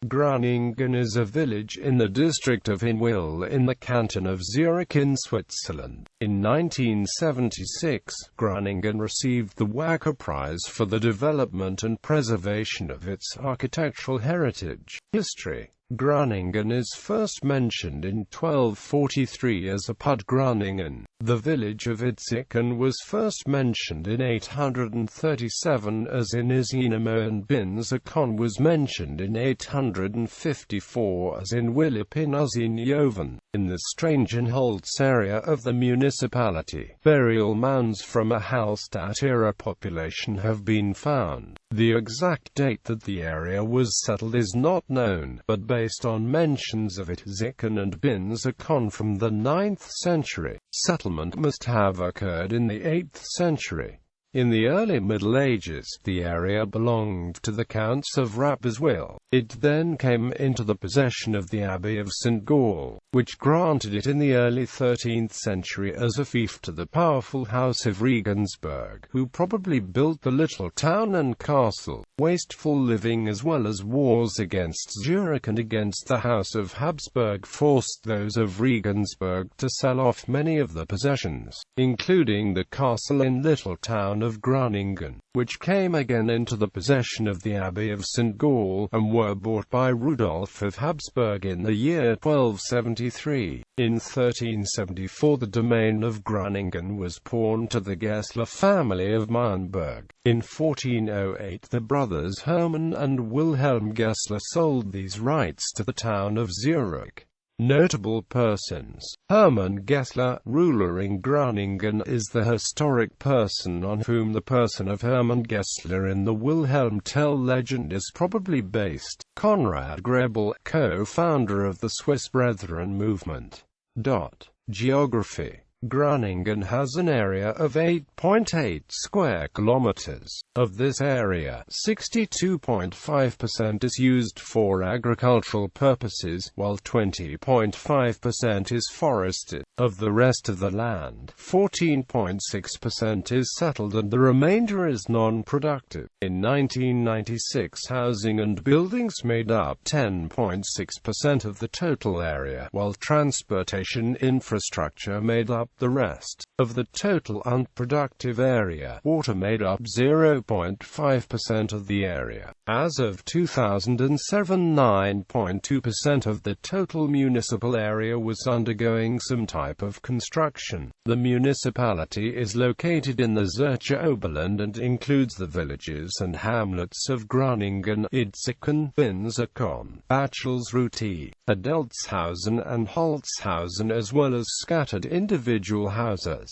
Grüningen is a village in the district of Hinwil in the canton of Zürich in Switzerland. In 1976, Grüningen received the Wakker Prize for the development and preservation of its architectural heritage. History. Grüningen is first mentioned in 1243 as a Pud Grüningen. The village of Itziken was first mentioned in 837 as in Isinemo, and Binzikon was mentioned in 854 as in Willipinuzin. In the Strangenholz area of the municipality, burial mounds from a Hallstatt-era population have been found. The exact date that the area was settled is not known, but based on mentions of Itziken and Binzikon from the 9th century, settlement must have occurred in the 8th century. In the early Middle Ages, the area belonged to the Counts of Rapperswil. It then came into the possession of the Abbey of St. Gall, which granted it in the early 13th century as a fief to the powerful House of Regensburg, who probably built the little town and castle. Wasteful living as well as wars against Zurich and against the House of Habsburg forced those of Regensburg to sell off many of the possessions, including the castle and little town of Grüningen, which came again into the possession of the Abbey of St. Gall, and were bought by Rudolf of Habsburg in the year 1273. In 1374 the domain of Grüningen was pawned to the Gessler family of Meyenberg. In 1408 the brothers Hermann and Wilhelm Gessler sold these rights to the town of Zurich. Notable persons. Hermann Gessler, ruler in Grüningen, is the historic person on whom the person of Hermann Gessler in the Wilhelm Tell legend is probably based. Konrad Grebel, co-founder of the Swiss Brethren movement. Geography. Grüningen has an area of 8.8 square kilometers. Of this area, 62.5% is used for agricultural purposes, while 20.5% is forested. Of the rest of the land, 14.6% is settled and the remainder is non-productive. In 1996, housing and buildings made up 10.6% of the total area, while transportation infrastructure made up the rest. Of the total unproductive area, water made up 0.5% of the area. As of 2007, 9.2% of the total municipal area was undergoing some type of construction. The municipality is located in the Zürcher Oberland and includes the villages and hamlets of Grüningen, Itziken, Binzikon, Bachelsreuth, Adeltshausen and Holzhausen, as well as scattered individual houses.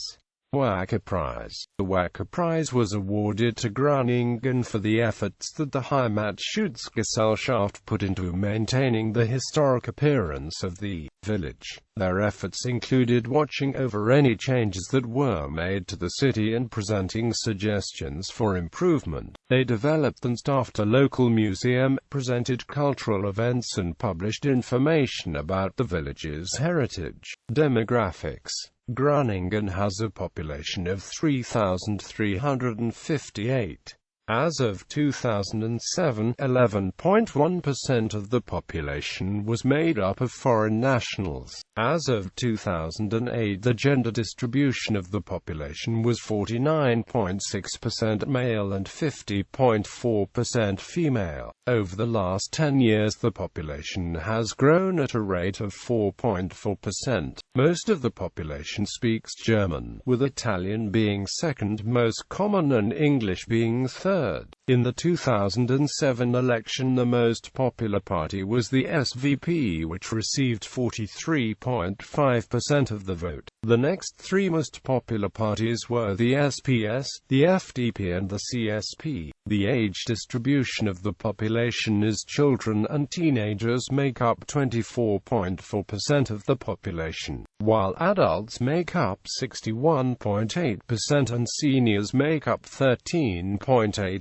Wakker Prize. The Wakker Prize was awarded to Grüningen for the efforts that the Heimatschutzgesellschaft put into maintaining the historic appearance of the village. Their efforts included watching over any changes that were made to the city and presenting suggestions for improvement. They developed and staffed a local museum, presented cultural events and published information about the village's heritage. Demographics. Grüningen has a population of 3,358. As of 2007, 11.1% of the population was made up of foreign nationals. As of 2008, the gender distribution of the population was 49.6% male and 50.4% female. Over the last 10 years the population has grown at a rate of 4.4%. Most of the population speaks German, with Italian being second most common and English being third. In the 2007 election the most popular party was the SVP, which received 43.5% of the vote. The next three most popular parties were the SPS, the FDP and the CSP. The age distribution of the population is children and teenagers make up 24.4% of the population, while adults make up 61.8% and seniors make up 13.8%.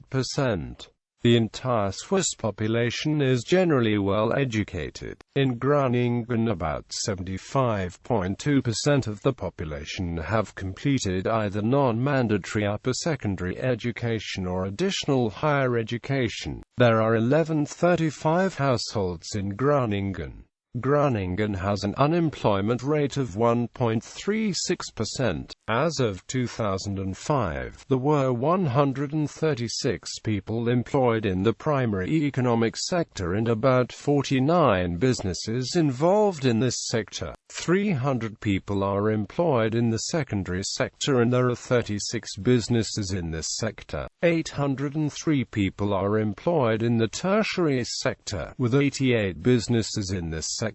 The entire Swiss population is generally well educated. In Grüningen, about 75.2% of the population have completed either non-mandatory upper secondary education or additional higher education. There are 1135 households in Grüningen. Grüningen has an unemployment rate of 1.36%. As of 2005, there were 136 people employed in the primary economic sector and about 49 businesses involved in this sector. 300 people are employed in the secondary sector and there are 36 businesses in this sector. 803 people are employed in the tertiary sector, with 88 businesses in this sector.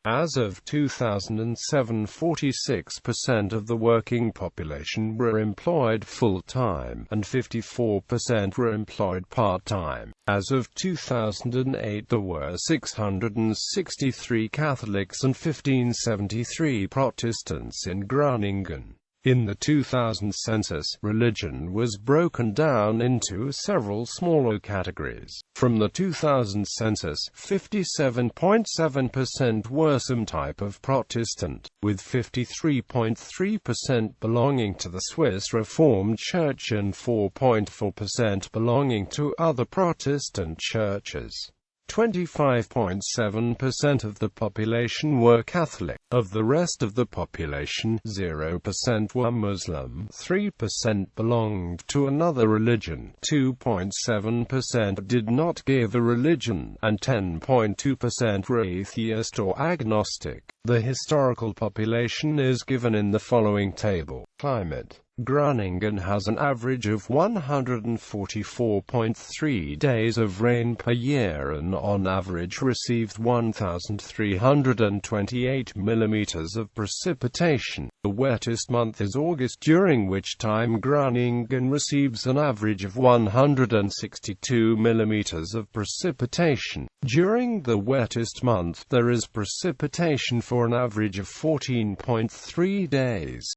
As of 2007, 46% of the working population were employed full-time, and 54% were employed part-time. As of 2008, there were 663 Catholics and 1573 Protestants in Grüningen. In the 2000 census, religion was broken down into several smaller categories. From the 2000 census, 57.7% were some type of Protestant, with 53.3% belonging to the Swiss Reformed Church and 4.4% belonging to other Protestant churches. 25.7% of the population were Catholic. Of the rest of the population, 0% were Muslim, 3% belonged to another religion, 2.7% did not give a religion, and 10.2% were atheist or agnostic. The historical population is given in the following table. Climate. Grüningen has an average of 144.3 days of rain per year and on average receives 1,328 millimeters of precipitation. The wettest month is August, during which time Grüningen receives an average of 162 millimeters of precipitation. During the wettest month, there is precipitation for an average of 14.3 days.